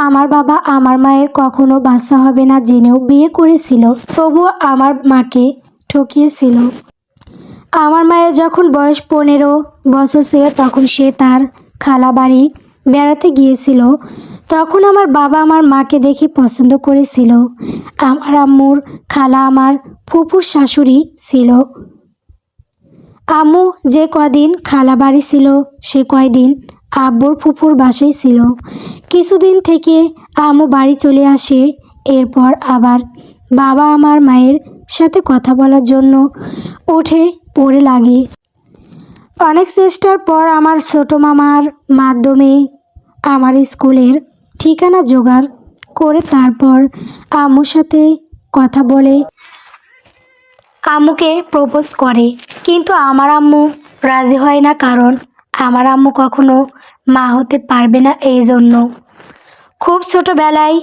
আমার বাবা আমার মায়ের কখনো বাচ্চা হবে না জেনেও বিয়ে করেছিল, তবুও আমার মাকে ঠকিয়েছিল। আমার মায়ের যখন বয়স 15 বছর ছিল তখন সে তার খালা বাড়ি বেড়াতে গিয়েছিল। তখন আমার বাবা আমার মাকে দেখে পছন্দ করেছিল। আমার আম্মুর খালা আমার ফুফুর শাশুড়ি ছিল। আম্মু যে কদিন খালা বাড়ি ছিল সে কয়দিন আব্বুর ফুফুর বাসায় ছিল। কিছুদিন থেকে আম্মু বাড়ি চলে আসে। এরপর আবার বাবা আমার মায়ের সাথে কথা বলার জন্য উঠে পড়ে লাগে। অনেক চেষ্টার পর আমার ছোটো মামার মাধ্যমে আমার স্কুলের ঠিকানা জোগাড় করে তারপর আম্মুর সাথে কথা বলে আম্মুকে প্রপোজ করে। কিন্তু আমার আম্মু রাজি হয় না, কারণ আমার আম্মু কখনো মা হতে পারবে না। এই জন্য খুব ছোটোবেলায়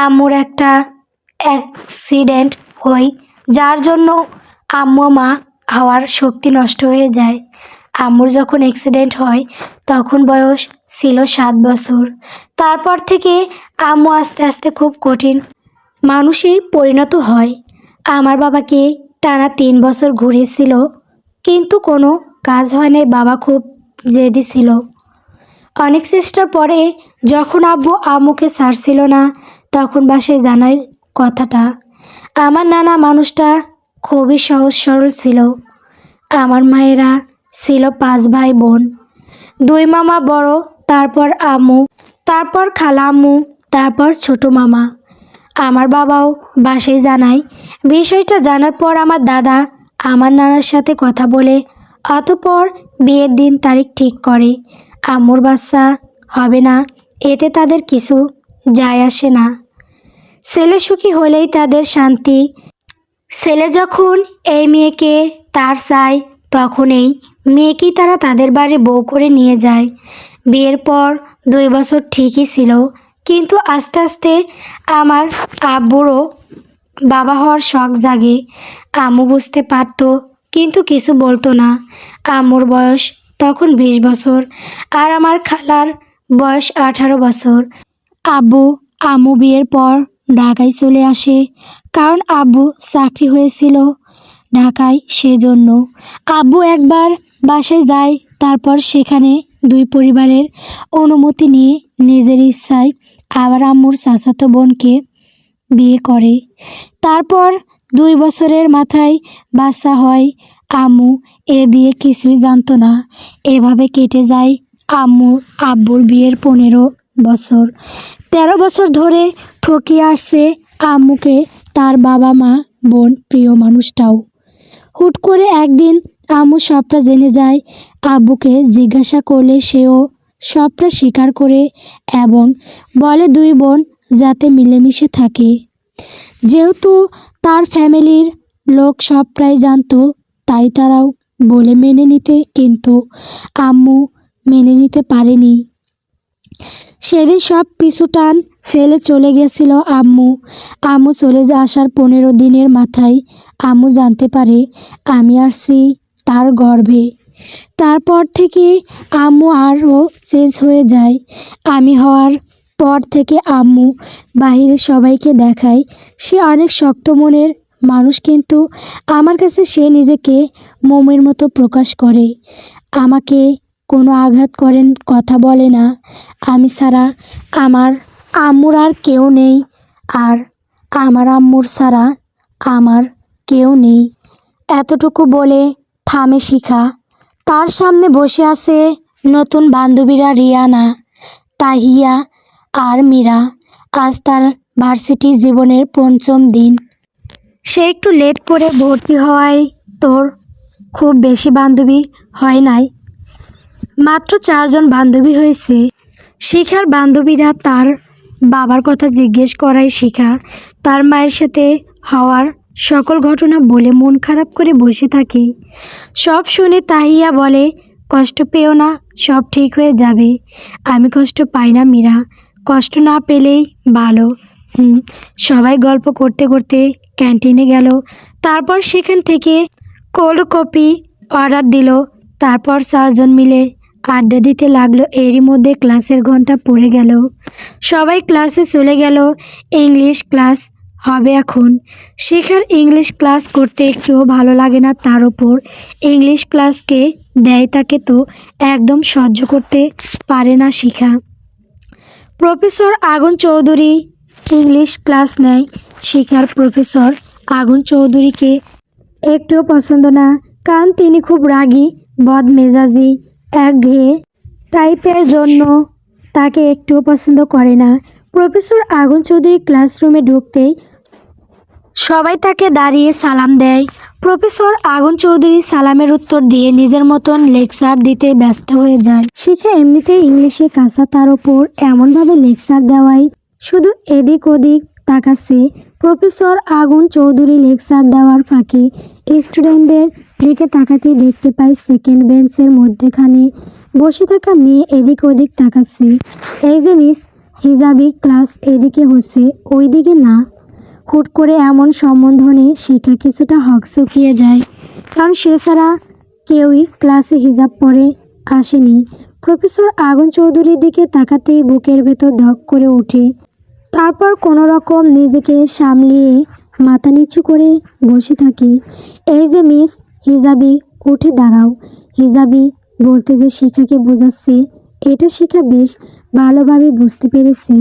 আম্মুর একটা অ্যাক্সিডেন্ট হয়, যার জন্য আম্মু মা হওয়ার শক্তি নষ্ট হয়ে যায়। আম্মুর যখন অ্যাক্সিডেন্ট হয় তখন বয়স ছিল 7 বছর। তারপর থেকে আম্মু আস্তে আস্তে খুব কঠিন মানুষে পরিণত হয়। আমার বাবাকে টানা 3 বছর ঘুরেছিল, কিন্তু কোনো কাজ হয় নাই। বাবা খুব জেদি ছিল। অনেক চেষ্টার পরে যখন আব্বু আম্মুকে ছাড়ছিল না, তখন বাসায় জানাই কথাটা। আমার নানা মানুষটা খুবই সহজ সরল ছিল। আমার মায়েরা ছিল 5 ভাই বোন, 2 মামা বড়, তারপর আম্মু, তারপর খালা আম্মু, তারপর ছোট মামা। আমার বাবাও বাসায় জানায়। বিষয়টা জানার পর আমার দাদা আমার নানার সাথে কথা বলে অতঃপর বিয়ের দিন তারিখ ঠিক করে। আম্মুর বাচ্চা হবে না এতে তাদের কিছু যায় আসে না। ছেলে সুখী হলেই তাদের শান্তি। ছেলে যখন এই মেয়েকে তার চায়, তখন এই মেয়েকেই তারা তাদের বাড়ি বউ করে নিয়ে যায়। বিয়ের পর 2 বছর ঠিকই ছিল, কিন্তু আস্তে আস্তে আমার আব্বুরও বাবা হওয়ার শখ জাগে। আম্মু বুঝতে পারতো, কিন্তু কিছু বলতো না। আম্মুর বয়স তখন 20 বছর আর আমার খালার বয়স 18 বছর। আব্বু আম্মু বিয়ের পর ঢাকায় চলে আসে, কারণ আব্বু চাকরি হয়েছিল ঢাকায়, সেজন্য। আব্বু একবার বাসায় যায়, তারপর সেখানে 2 পরিবারের অনুমতি নিয়ে নিজের ইচ্ছায় আবার আম্মুর চাচাতো বোনকে বিয়ে করে। তারপর 2 বছরের মাথায় বাচ্চা হয়। আম্মু এ বিয়ে কিছুই জানতো না। এভাবে কেটে যায় আব্বুর বিয়ের 15 বছর। 13 বছর ধরে ঠকিয়ে আসছে আম্মুকে তার বাবা মা বোন, প্রিয় মানুষটাও। হুট করে একদিন আম্মু সবটা জেনে যায়। আব্বুকে জিজ্ঞাসা করলে সেও সবটা স্বীকার করে এবং বলে 2 বোন যাতে মিলেমিশে থাকে। যেহেতু তার ফ্যামিলির লোক সবটাই জানতো, তাই তারাও বলে মেনে নিতে, কিন্তু আম্মু মেনে নিতে পারেনি। সেদিন সব পিছু টান ফেলে চলে গেছিল আম্মু। আম্মু চলে আসার 15 দিনের মাথায় আম্মু জানতে পারে আমি আসছি তার গর্ভে। তারপর থেকে আম্মু আরও চেঞ্জ হয়ে যায়। আমি হওয়ার পর থেকে আম্মু বাইরে সবাইকে দেখায় সে অনেক শক্ত মনের মানুষ, কিন্তু আমার কাছে সে নিজেকে মোমের মতো প্রকাশ করে। আমাকে কোনো আঘাত করেন, কথা বলে না। আমি ছাড়া আমার আম্মুর আর কেউ নেই, আর আমার আম্মুর ছাড়া আমার কেউ নেই। এতটুকু বলে থামে শিখা। তার সামনে বসে আছে নতুন বান্ধবীরা রিয়ানা, তাহিয়া আর মীরা। আজ তার ভার্সিটি জীবনের 5ম দিন। সে একটু লেট করে ভর্তি হওয়ায় তোর খুব বেশি বান্ধবী হয় নাই, মাত্র 4 জন বান্ধবী হয়েছে। শিখার বান্ধবীরা তার বাবার কথা জিজ্ঞেস করায় শিখা তার মায়ের সাথে হওয়ার সকল ঘটনা বলে মন খারাপ করে বসে থাকে। সব শুনে তাহিয়া বলে, কষ্ট পেও না, সব ঠিক হয়ে যাবে। আমি কষ্ট পাই না মীরা, কষ্ট না পেলেই ভালো। সবাই গল্প করতে করতে ক্যান্টিনে গেল। তারপর সেখান থেকে কোল্ড কফি অর্ডার দিল। তারপর 4 জন মিলে আড্ডা দিতে লাগলো। এরই মধ্যে ক্লাসের ঘন্টা পড়ে গেল। সবাই ক্লাসে চলে গেল। ইংলিশ ক্লাস হবে এখন। শিখার ইংলিশ ক্লাস করতে একটুও ভালো লাগে না, তার উপর ইংলিশ ক্লাসকে দেয় তাকে তো একদম সহ্য করতে পারে না শিখা। প্রফেসর আগুন চৌধুরী ইংলিশ ক্লাস নেয়। শিখার প্রফেসর আগুন চৌধুরীকে একটুও পছন্দ না, কারণ তিনি খুব রাগী, বদমেজাজি, একঘেয়ে টাইপের জন্য তাকে একটুও পছন্দ করে না। প্রফেসর আগুন চৌধুরী ক্লাসরুমে ঢুকতেই সবাই তাকে দাঁড়িয়ে সালাম দেয়। প্রফেসর আগুন চৌধুরী সালামের উত্তর দিয়ে নিজের মতন লেকচার দিতে ব্যস্ত হয়ে যায়। শিখে এমনিতেই ইংলিশে কাঁচা, তার ওপর এমনভাবে লেকচার দেওয়ায় শুধু এদিক ওদিক তাকাচ্ছে। প্রফেসর আগুন চৌধুরী লেকচার দেওয়ার ফাঁকে স্টুডেন্টদের দিকে তাকাতেই দেখতে পায় সেকেন্ড বেঞ্চের মধ্যেখানে বসে থাকা মেয়ে এদিক ওদিক তাকাচ্ছে। এই যে মিস হিজাবি, ক্লাস এদিকে হচ্ছে, ওইদিকে না। হুট করে এমন সম্বোধনে শিখা কিছুটা হকচকিয়ে যায়, কারণ সে ছাড়া কেউই ক্লাসে হিজাব পরে আসেনি। প্রফেসর আগুন চৌধুরীর দিকে তাকাতেই বুকের ভেতর ধক করে ওঠে। তারপর কোনো রকম নিজেকে সামলিয়ে মাথা নিচু করে বসে থাকি। এই যে মিস হিজাবি, উঠে দাঁড়াও। হিজাবি বলতে যে শিখাকে বোঝাচ্ছে, এটা শিখা বেশ ভালোভাবে বুঝতে পেরেছে।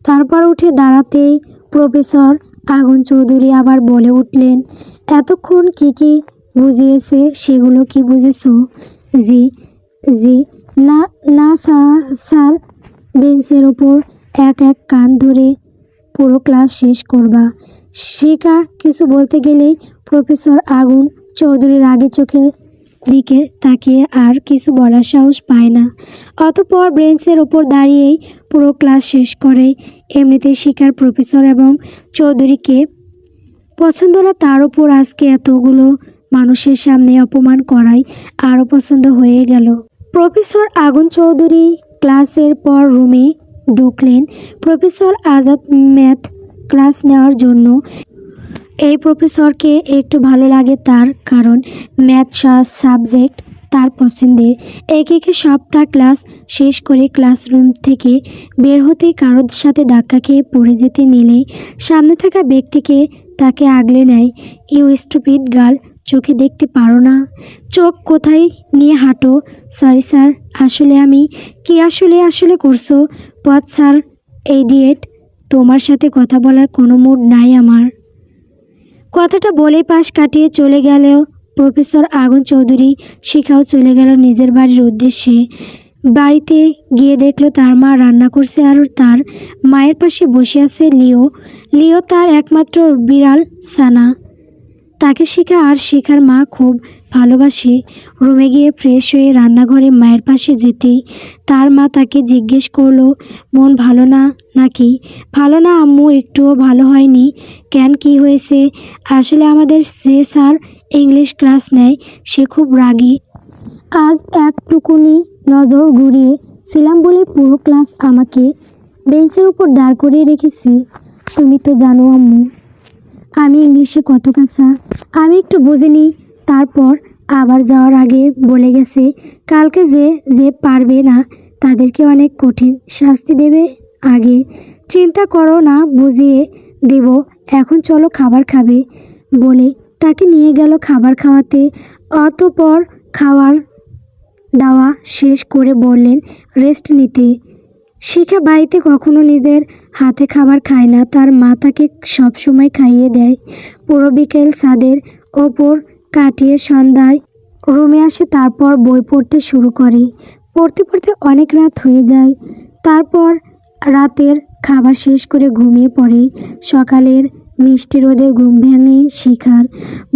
তারপর উঠে দাঁড়াতেই প্রফেসর আগুন চৌধুরী আবার বলে উঠলেন, এতক্ষণ কি কি বুঝিয়েছে সেগুলো কি বুঝেছো? জি জি না না স্যার। বেঞ্চের ওপর এক এক কান ধরে পুরো ক্লাস শেষ করবা। শিখা কিছু বলতে গেলেই প্রফেসর আগুন চৌধুরীর আগে চোখে দিকে তাকিয়ে আর কিছু বলার সাহস পায় না। অতঃপর বেঞ্চের ওপর দাঁড়িয়েই পুরো ক্লাস শেষ করে। এমনিতেই শিখার প্রফেসর এবং চৌধুরীকে পছন্দ না, তার উপর আজকে এতগুলো মানুষের সামনে অপমান করাই আরও পছন্দ হয়ে গেল। প্রফেসর আগুন চৌধুরী ক্লাসের পর রুমে ঢুকলেন প্রফেসর আজাদ ম্যাথ ক্লাস নেওয়ার জন্য। এই প্রফেসরকে একটু ভালো লাগে তার, কারণ ম্যাথ সাবজেক্ট তার পছন্দের। একে সবটা ক্লাস শেষ করে ক্লাসরুম থেকে বের হতেই কারোর সাথে ধাক্কা খেয়ে পড়ে যেতে নিলেই সামনে থাকা ব্যক্তিকে তাকে আগলে নেয়। ইউ স্টুপিড গার্ল, চোখে দেখতে পারো না? চোখ কোথায় নিয়ে হাঁটো? সরি স্যার, আসলে আমি কি আসলে করছো? পথ স্যার, ইডিয়েট, তোমার সাথে কথা বলার কোনো মুড নাই আমার। কথাটা বলে পাশ কাটিয়ে চলে গেল প্রফেসর আগুন চৌধুরী। শিখাও চলে গেল নিজের বাড়ির উদ্দেশ্যে। বাড়িতে গিয়ে দেখলো তার মা রান্না করছে আর তার মায়ের পাশে বসে আছে লিও। লিও তার একমাত্র বিড়াল সানা। তাকে শিখা আর শিখার মা খুব ভালোবাসে। রুমে গিয়ে ফ্রেশ হয়ে রান্নাঘরে মায়ের পাশে যেতেই তার মা তাকে জিজ্ঞেস করলো, মন ভালো না নাকি? ভালো না আম্মু, একটুও ভালো হয়নি। কেন, কি হয়েছে? আসলে আমাদের যে স্যার ইংলিশ ক্লাস নেয় সে খুব রাগী। আজ একটুকুনি নজর ঘুরিয়েছিলাম বলে পুরো ক্লাস আমাকে বেঞ্চের উপর দাঁড় করিয়ে রেখেছি। তুমি তো জানো আম্মু আমি ইংলিশে কত কাঁচা। আমি একটু বুঝিনি, তারপর আবার যাওয়ার আগে বলে গেছে কালকে যে পারবে না তাদেরকে অনেক কঠিন শাস্তি দেবে। আগে চিন্তা করো না, বুঝিয়ে দেব। এখন চলো খাবার খাবে বলে তাকে নিয়ে গেল খাবার খাওয়াতে। অতঃপর খাওয়ার দাওয়া শেষ করে বললেন রেস্ট নিতে। শিখা বাড়িতে কখনো নিজের হাতে খাবার খায় না, তার মা তাকে সবসময় খাইয়ে দেয়। পুরো বিকেল ছাদের ওপর কাটিয়ে সন্ধ্যায় রুমে আসে, তারপর বই পড়তে শুরু করে। পড়তে পড়তে অনেক রাত হয়ে যায়। তারপর রাতের খাবার শেষ করে ঘুমিয়ে পড়ে। সকালের মিষ্টি রোদে ঘুম ভেঙে শিখার।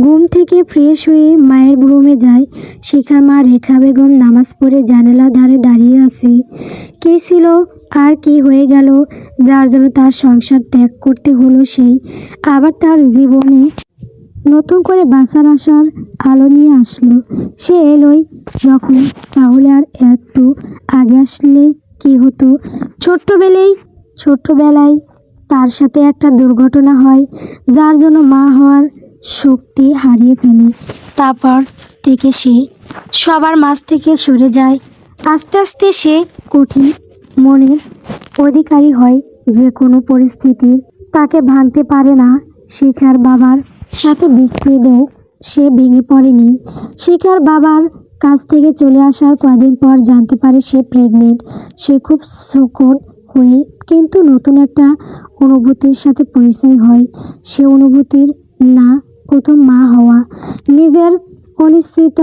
ঘুম থেকে ফ্রেশ হয়ে মায়ের রুমে যায়। শিখার মা রেখা বেগম নামাজ পড়ে জানালার ধারে দাঁড়িয়ে আছে। কী ছিল আর কি হয়ে গেল যার জন্য তার সংসার ত্যাগ করতে হলো? সেই আবার তার জীবনে নতুন করে বাঁচার আসার আলো নিয়ে আসলো। সে এলোই যখন, তাহলে আর একটু আগে আসলে কি হতো? ছোট্টবেলায় তার সাথে একটা দুর্ঘটনা হয় যার জন্য মা হওয়ার শক্তি হারিয়ে ফেলে। তারপর থেকে সে সবার মাঝ থেকে সরে যায়। আস্তে আস্তে সে কঠিন মনের অধিকারী হয়, যে কোনো পরিস্থিতি তাকে ভাঙতে পারে না। শিখার বাবার সাথে বিচ্ছেদেও সে ভেঙে পড়েনি। শিখার বাবার কাছ থেকে চলে আসার কদিন পর জানতে পারে সে প্রেগনেন্ট। সে খুব শোকন হয়ে কিন্তু নতুন একটা অনুভূতির সাথে পরিচয় হয়। সে অনুভূতির না প্রথম মা হওয়া, নিজের অনিশ্চিত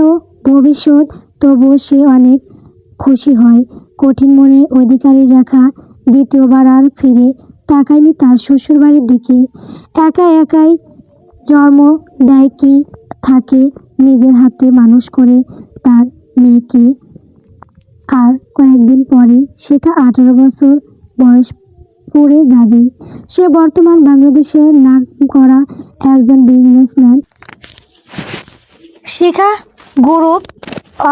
ভবিষ্যৎ। তবুও সে অনেক খুশি হয়। কঠিন মনের অধিকারী রেখা দ্বিতীয়বার আর ফিরে তাকায়নি তার শ্বশুরবাড়ির দিকে। একা একাই জন্ম দেয় কি থাকে নিজের হাতে মানুষ করে তার মেয়েকে। আর কয়েকদিন পরে শিখা 18 বছর বয়স পড়ে যাবে। সে বর্তমান বাংলাদেশের নাম করা একজন বিজনেসম্যান। শিখা গ্রুপ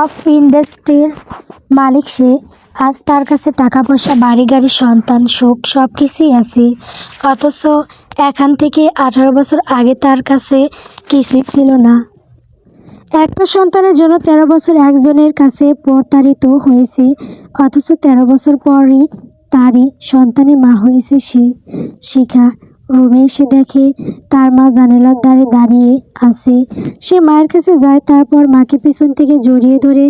অফ ইন্ডাস্ট্রির মালিক সে। আজ তার কাছে টাকা পয়সা, বাড়ি গাড়ি, সন্তান, সুখ সব কিছুই আছে। অথচ এখান থেকে 18 বছর আগে তার কাছে কিছুই ছিল না। একটা সন্তানের জন্য 13 বছর একজনের কাছে প্রতারিত হয়েছে। অথচ 13 বছর পরই তারই সন্তানের মা হয়েছে সে। শিখা রুমে এসে দেখে তার মা জানালার ধারে দাঁড়িয়ে আছে। সে মায়ের কাছে যায়, তারপর মাকে পিছন থেকে জড়িয়ে ধরে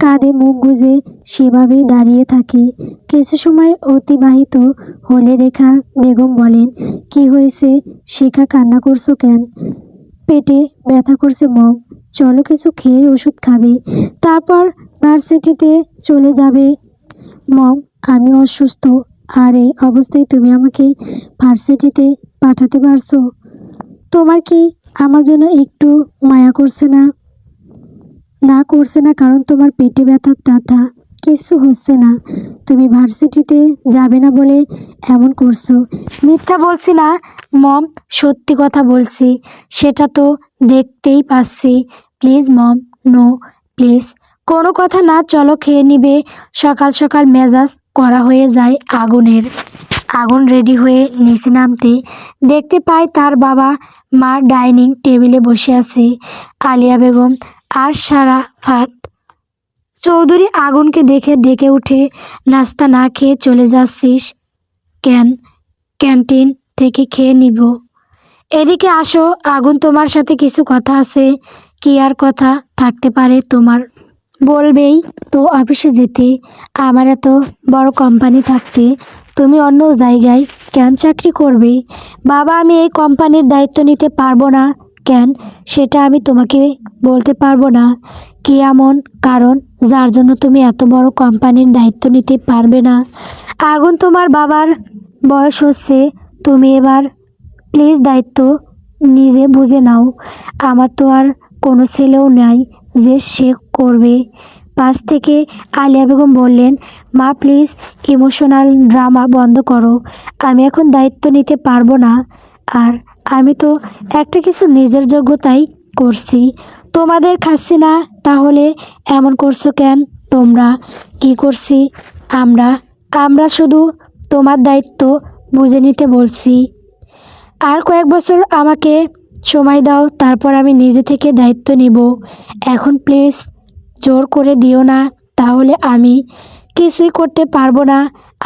কাঁধে মুখ গুজে সেভাবেই দাঁড়িয়ে থাকে। কিছু সময় অতিবাহিত হলে রেখা বেগম বলেন, কি হয়েছে শিখা, কান্না করছো কেন? পেটে ব্যথা করছে মম, চলো কিছু খেয়ে ওষুধ খাবে, তারপর ভার্সিটিতে চলে যাবে। মম, আমি অসুস্থ, আর এই অবস্থায় তুমি আমাকে ভার্সিটিতে পাঠাতে পারছো? তোমার কি আমার জন্য একটু মায়া করছে না? না করছে না, কারণ তোমার পেটে ব্যথার ব্যথা কিছু হচ্ছে না। তুমি ভার্সিটিতে যাবে না বলে এমন করছো। মিথ্যা বলছি না মম, সত্যি কথা বলছি, সেটা তো দেখতেই পাচ্ছি। প্লিজ মম, নো প্লিজ, কোনো কথা না, চলো খেয়ে নিবে। সকাল সকাল মেজাজ করা হয়ে যায় আগুনের। আগুন রেডি হয়ে নিচে নামতে দেখতে পায় তার বাবা মা ডাইনিং টেবিলে বসে আছে। আলিয়া বেগম আর সারাফাত চৌধুরী আগুনকে দেখে ডেকে উঠে, নাস্তা না খেয়ে চলে যাচ্ছিস কেন? ক্যান্টিন থেকে খেয়ে নিব। এদিকে আসো, আগুন তোমার সাথে কিছু কথা আছে। কি আর কথা থাকতে পারে তোমার? বলবেই তো অফিসে যেতে। আমার এত বড় কোম্পানি থাকতে তুমি অন্য জায়গায় কেন চাকরি করবে? বাবা, আমি এই কোম্পানির দায়িত্ব নিতে পারবো না। কেন সেটা আমি তোমাকে বলতে পারবো না। কি এমন কারণ যার জন্য তুমি এত বড় কোম্পানির দায়িত্ব নিতে পারবে না? আগুন, তোমার বাবার বয়স হচ্ছে, তুমি এবার প্লিজ দায়িত্ব নিজে বুঝে নাও। আমার তো আর কোনো ছেলেও নাই যে সে করবে। পাশ থেকে আলিয়া বেগম বললেন, মা প্লিজ ইমোশনাল ড্রামা বন্ধ করো। আমি এখন দায়িত্ব নিতে পারবো না। আর আমি তো একটা কিছু নিজের যোগ্যতাই করছি, তোমাদের খাচ্ছি না। তাহলে এমন করছো কেন? তোমরা কি করছি? আমরা আমরা শুধু তোমার দায়িত্ব বুঝে নিতে বলছি। আর কয়েক বছর আমাকে সময় দাও, তারপর আমি নিজে থেকে দায়িত্ব নিব। এখন প্লিজ জোর করে দিও না, তাহলে আমি কিছুই করতে পারবো না।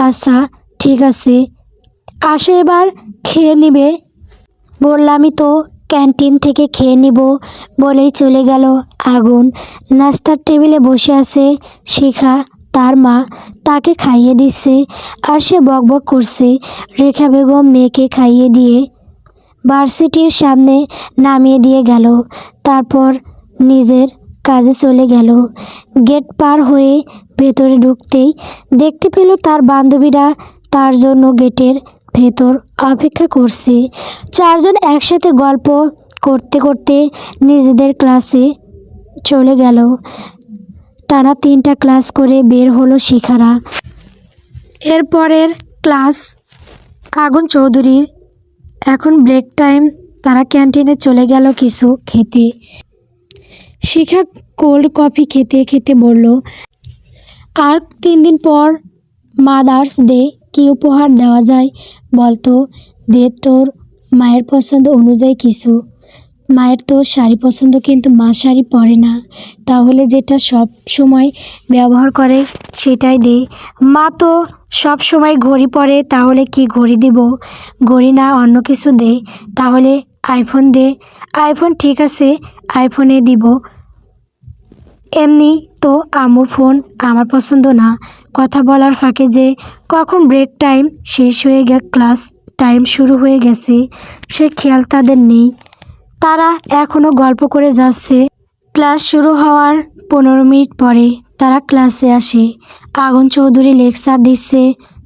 আচ্ছা ঠিক আছে, আসো এবার খেয়ে নিবে। বললামই তো ক্যান্টিন থেকে খেয়ে নিব বলেই চলে গেল আগুন। নাস্তার টেবিলে বসে আছে শিখা, তার মা তাকে খাইয়ে দিচ্ছে আর সে বকবক করছে। রেখা বেগম মেয়েকে খাইয়ে দিয়ে ভার্সিটির সামনে নামিয়ে দিয়ে গেল, তারপর নিজের কাজে চলে গেল। গেট পার হয়ে ভেতরে ঢুকতেই দেখতে পেল তার বান্ধবীরা তার জন্য গেটের ভেতর অপেক্ষা করছে। চারজন একসাথে গল্প করতে করতে নিজেদের ক্লাসে চলে গেল। টানা 3টা ক্লাস করে বের হলো শিখারা। এরপরের ক্লাস আগুন চৌধুরীর। এখন ব্রেক টাইম, তারা ক্যান্টিনে চলে গেল কিছু খেতে। শিখা কোল্ড কফি খেতে খেতে বলল, আর 3 দিন পর মাদার্স ডে, কী উপহার দেওয়া যায় বলতো? দে তোর মায়ের পছন্দ অনুযায়ী কিছু। মায়ের তো শাড়ি পছন্দ, কিন্তু মা শাড়ি পরে না, তাহলে যেটা সব সময় ব্যবহার করে সেটাই দে। মা তো সব সময় ঘড়ি পরে, তাহলে কি ঘড়ি দিব? ঘড়ি না অন্য কিছু দে, তাহলে আইফোন দে। আইফোন ঠিক আছে, আইফোনে দিব। এমনি তো আম্মুর ফোন আমার পছন্দ না। কথা বলার ফাঁকে যে কখন ব্রেক টাইম শেষ হয়ে ক্লাস টাইম শুরু হয়ে গেছে সে খেয়াল তাদের নেই। তারা এখনও গল্প করে যাচ্ছে। ক্লাস শুরু হওয়ার 15 মিনিট পরে তারা ক্লাসে আসে। আগুন চৌধুরী লেকচার দিচ্ছে।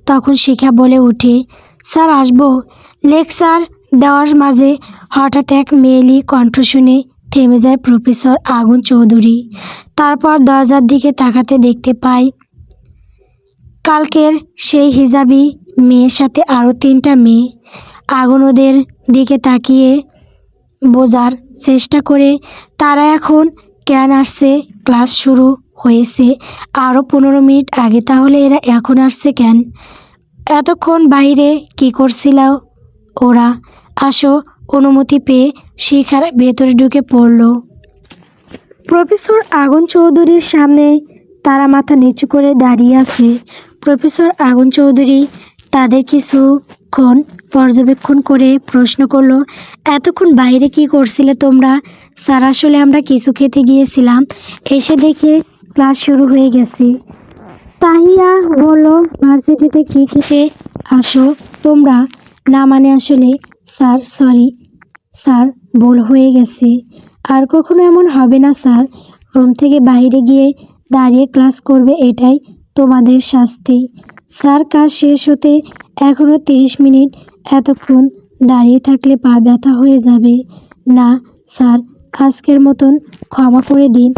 তখন শিখা বলে ওঠে, স্যার আসবো? লেকচার দেওয়ার মাঝে হঠাৎ এক মেয়েলি কণ্ঠ শুনে থেমে যায় প্রফেসর আগুন চৌধুরী। তারপর দরজার দিকে তাকাতে দেখতে পায় কালকের সেই হিজাবি মেয়ের সাথে আরও 3টা মেয়ে। আগুন ওদের দিকে তাকিয়ে বোঝার চেষ্টা করে তারা এখন কেন আসছে। ক্লাস শুরু হয়েছে আরও 15 মিনিট আগে, তাহলে এরা এখন আসছে কেন? এতক্ষণ বাইরে কি করছিল ওরা? আসো। অনুমতি পেয়ে শিখার ভেতরে ঢুকে পড়ল। প্রফেসর আগুন চৌধুরীর সামনে তারা মাথা নিচু করে দাঁড়িয়ে আছে। প্রফেসর আগুন চৌধুরী তাদের কিছুক্ষণ পর্যবেক্ষণ করে প্রশ্ন করলো, এতক্ষণ বাইরে কি করছিলে তোমরা? স্যার আসলে আমরা কিছু খেতে গিয়েছিলাম, এসে দেখে ক্লাস শুরু হয়ে গেছে। তাহিয়া বলল, ভার্সিটিতে কি খেতে আসো তোমরা? না মানে আসলে স্যার, সরি স্যার, ভুল হয়ে গেছে। আর কখনো এমন হবে না স্যার। রুম থেকে বাইরে গিয়ে দাঁড়িয়ে ক্লাস করবে, এটাই তোমাদের শাস্তি। স্যার, কাজ শেষ হতে এখনও 30 মিনিট। এতক্ষণ দাঁড়িয়ে থাকলে পা ব্যথা হয়ে যাবে। না স্যার, আজকের মতন ক্ষমা করে দিন।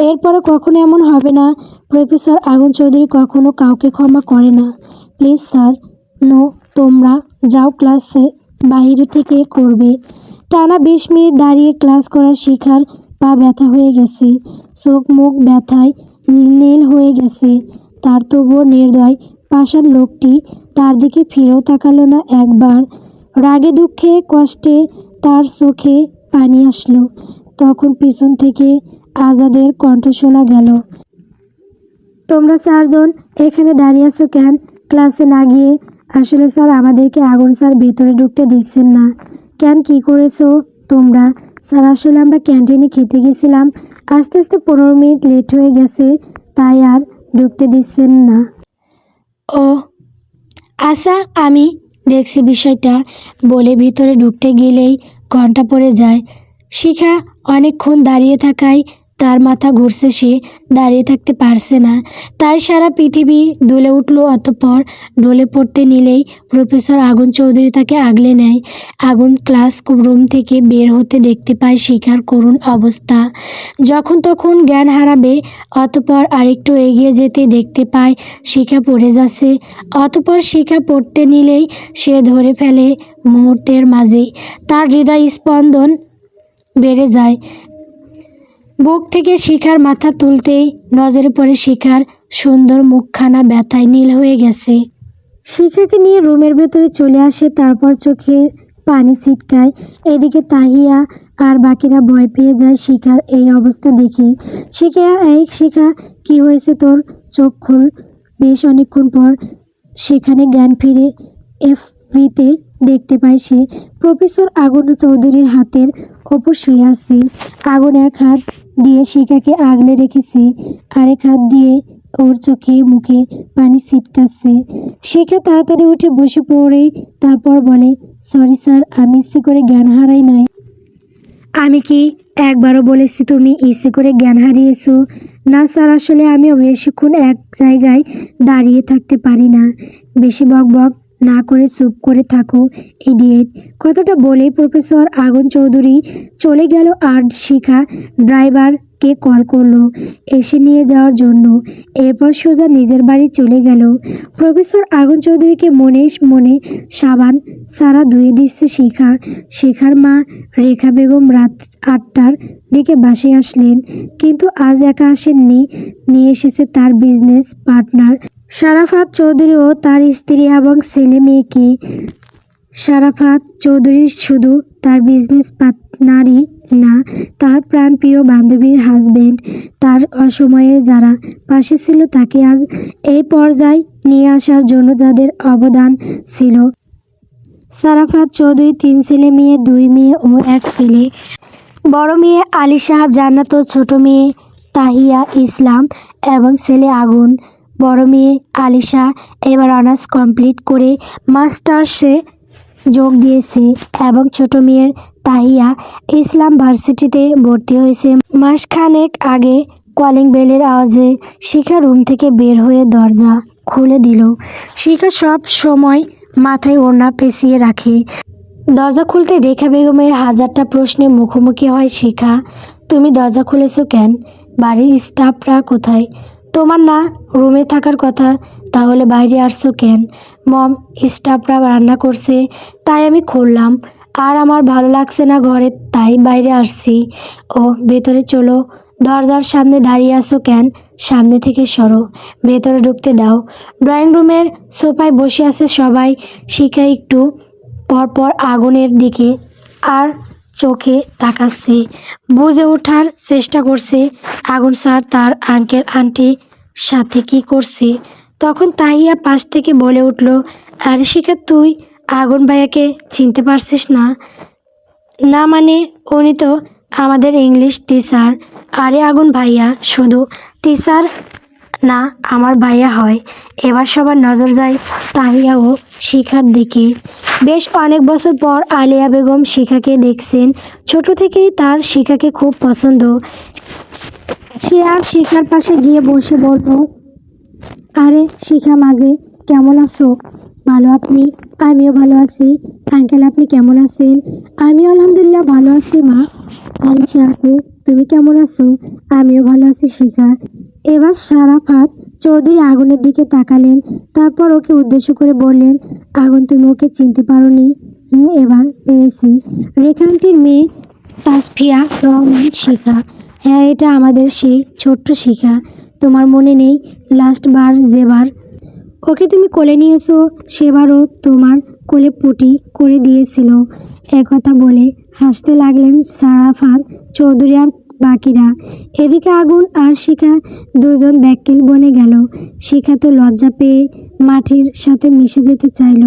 এরপরে কখনো এমন হবে না। প্রফেসর আগুন চৌধুরী কখনো কাউকে ক্ষমা করে না। Please sir. নো, তোমরা যাও, ক্লাসে বাইরে থেকে করবে। টানা 20 মিনিট দাঁড়িয়ে ক্লাস করা শিখার পা ব্যথা হয়ে গেছে, চোখ মুখ ব্যথায় নীল হয়ে গেছে। তার তবুও নির্দয় পাষাণ লোকটি তার দিকে ফিরেও তাকালো না একবার। রাগে দুঃখে কষ্টে তার চোখে পানি আসলো। তখন পিছন থেকে আজাদের কণ্ঠ শোনা গেল, তোমরা 4জন এখানে দাঁড়িয়ে আছো কেন? ক্লাসে না গিয়ে? আসলে স্যার, আমাদেরকে আগুন স্যার ভেতরে ঢুকতে দিচ্ছেন না। কেন, কি করেছো তোমরা? স্যার, আসলে আমরা ক্যান্টিনে খেতে গেছিলাম, আস্তে আস্তে 15 মিনিট লেট হয়ে গেছে, তাই আর ঢুকতে দিচ্ছেন না। ও আচ্ছা, আমি দেখছি বিষয়টা, বলে ভিতরে ঢুকতে গেলেই ঘন্টা পড়ে যায়। শিখা অনেকক্ষণ দাঁড়িয়ে থাকায় তার মাথা ঘুরছে, সে দাঁড়িয়ে থাকতে পারছে না, তাই সারা পৃথিবী দুলে উঠল। অতঃপর ঢলে পড়তে নিলেই প্রফেসর আগুন চৌধুরী তাকে আগলে নেয়। আগুন ক্লাস রুম থেকে বের হতে দেখতে পায় শিখার করুণ অবস্থা, যখন তখন জ্ঞান হারাবে। অতঃপর আরেকটু এগিয়ে যেতে দেখতে পায় শিখা পড়ে যাচ্ছে। অতঃপর শিখা পড়তে নিলেই সে ধরে ফেলে। মুহূর্তের মাঝেই তার হৃদয় স্পন্দন বেড়ে যায়। বুক থেকে শিখার মাথা তুলতেই নজরে পড়ে শিখার সুন্দর মুখখানা ব্যথায় নীল হয়ে গেছে। শিখাকে নিয়ে রুমের ভেতরে চলে আসে, তারপর চোখে পানি ছিটকায়। এদিকে তাহিয়া আর বাকিরা ভয় পেয়ে যায় শিখার এই অবস্থা দেখে। শিখা, কি হয়েছে তোর? চোখ খোল। বেশ অনেকক্ষণ পর সেখানে জ্ঞান ফিরে এফবিতে দেখতে পায় সে প্রফেসর আগুন চৌধুরীর হাতের ওপর শুয়ে আছে। আগুন এক হাত দিয়ে শিখাকে আগলে রেখেছে, আরেক হাত দিয়ে ওর চোখে মুখে পানি ছিটকাচ্ছে। শিখা তাড়াতাড়ি উঠে বসে পড়ে, তারপর বলে, সরি স্যার, আমি ইচ্ছে করে জ্ঞান হারাই নাই। আমি কি একবারও বলেছি তুমি ইচ্ছে করে জ্ঞান হারিয়েছো? না স্যার, আসলে আমিও বেশিক্ষণ এক জায়গায় দাঁড়িয়ে থাকতে পারি না। বেশি বকবক না করে চুপ করে থাকো, ইডিয়েট। কথাটা বলেই প্রফেসর আগুন চৌধুরী চলে গেল। আর শিখা ড্রাইভারকে কল করলো এসে নিয়ে যাওয়ার জন্য। এরপর সোজা নিজের বাড়ি চলে গেল। প্রফেসর আগুন চৌধুরীকে মনে মনে সাবান সারা ধুয়ে দিচ্ছে শিখা। শিখার মা রেখা বেগম রাত 8টার দিকে বাসে আসলেন, কিন্তু আজ একা আসেননি, নিয়ে এসেছে তার বিজনেস পার্টনার শারাফাত চৌধুরী ও তার স্ত্রী এবং ছেলে মেয়েকে। শারাফাত চৌধুরী শুধু তার বিজনেস পার্টনারই না, তার প্রাণপ্রিয় বান্ধবীর হাজবেন্ড, তার অসময়ে যারা পাশে ছিল, তাকে আজ এই পর্যায়ে নিয়ে আসার জন্য যাদের অবদান ছিল। সারাফাত চৌধুরী 3 ছেলে মেয়ে, 2 মেয়ে ও 1 ছেলে। বড় মেয়ে আলিশা জান্নাত ও ছোট মেয়ে তাহিয়া ইসলাম এবং ছেলে আগুন। বড় মেয়ে আলিশা এবার অনার্স কমপ্লিট করে মাস্টার্সে যোগ দিয়েছে এবং ছোট মেয়ের তাহিয়া ইসলাম ভার্সিটিতে ভর্তি হয়েছে। মাসখানেক আগে কলিং বেলের আওয়াজে শিখা রুম থেকে বের হয়ে দরজা খুলে দিল। শিখা সব সময় মাথায় ওড়না পেঁচিয়ে রাখে। দরজা খুলতে রেখা বেগমের হাজারটা প্রশ্নের মুখোমুখি হয় শিখা। তুমি দরজা খুলেছো কেন? বাড়ির স্টাফরা কোথায়? তোমার না রুমে থাকার কথা, তাহলে বাইরে আসছো কেন? মম, স্টাফরা রান্না করছে তাই আমি খুললাম, আর আমার ভালো লাগছে না ঘরে, তাই বাইরে আসছি। ও, ভেতরে চলো। দরজার সামনে দাঁড়িয়ে আছো কেন? সামনে থেকে সরো, ভেতরে ঢুকতে দাও। ড্রয়িং রুমের সোফায় বসে আছে সবাই। শিখা একটু পরপর আগুনের দিকে আর চোখে তাকাচ্ছে, বুঝে ওঠার চেষ্টা করছে আগুন স্যার তার আঙ্কেল আন্টির সাথে কি করছে। তখন তাহিয়া পাশ থেকে বলে উঠল, আরে শিখা, তুই আগুন ভাইয়াকে চিনতে পারছিস না? না মানে, উনি তো আমাদের ইংলিশ টিচার। আরে আগুন ভাইয়া শুধু টিচার না, আমার ভাইয়া হয়। এবার সবার নজর যায় তাহিয়া ও শিখার দিকে। বেশ অনেক বছর পর আলিয়া বেগম শিখাকে দেখছেন। ছোট থেকেই তার শিখাকে খুব পছন্দ। সে আর শিখার পাশে গিয়ে বসে বলল, আরে শিখা মাঝে, কেমন আছো? ভালো, আপনি? আমিও ভালো আছি। আঙ্কেল, আপনি কেমন আছেন? আমি আলহামদুলিল্লাহ ভালো আছি মা। আলিশা আপু, তুমি কেমন আছো? আমিও ভালো আছি শিখা। এবার সারাফাত চৌধুরী আগুনের দিকে তাকালেন, তারপর ওকে উদ্দেশ্য করে বললেন, আগুন, তুমি ওকে চিনতে পারোনি? এবার পেয়েছি। রেখা আন্টির মেয়ে তাসফিয়া রহমান শিখা। হ্যাঁ, এটা আমাদের সেই ছোট্ট শিখা। তোমার মনে নেই লাস্ট বার যেবার ওকে তুমি কোলে নিয়েছো, সেবারও তোমার কোলে পুটি করে দিয়েছিল। একথা বলে হাসতে লাগলেন সারাফাত চৌধুরী আর বাকিরা। এদিকে আগুন আর শিখা দুজন ব্যাকুল বনে গেল। শিখা তো লজ্জা পেয়ে মাটির সাথে মিশে যেতে চাইল।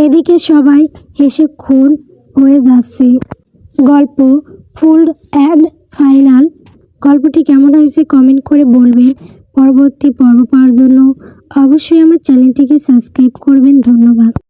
এদিকে সবাই হেসে খুন হয়ে যাচ্ছে। গল্প ফুল অ্যান্ড ফাইনাল। গল্পটি কেমন হয়েছে কমেন্ট করে বলবেন। পরবর্তী পর্ব পাওয়ার জন্য অবশ্যই আমার চ্যানেলটিকে সাবস্ক্রাইব করবেন। ধন্যবাদ।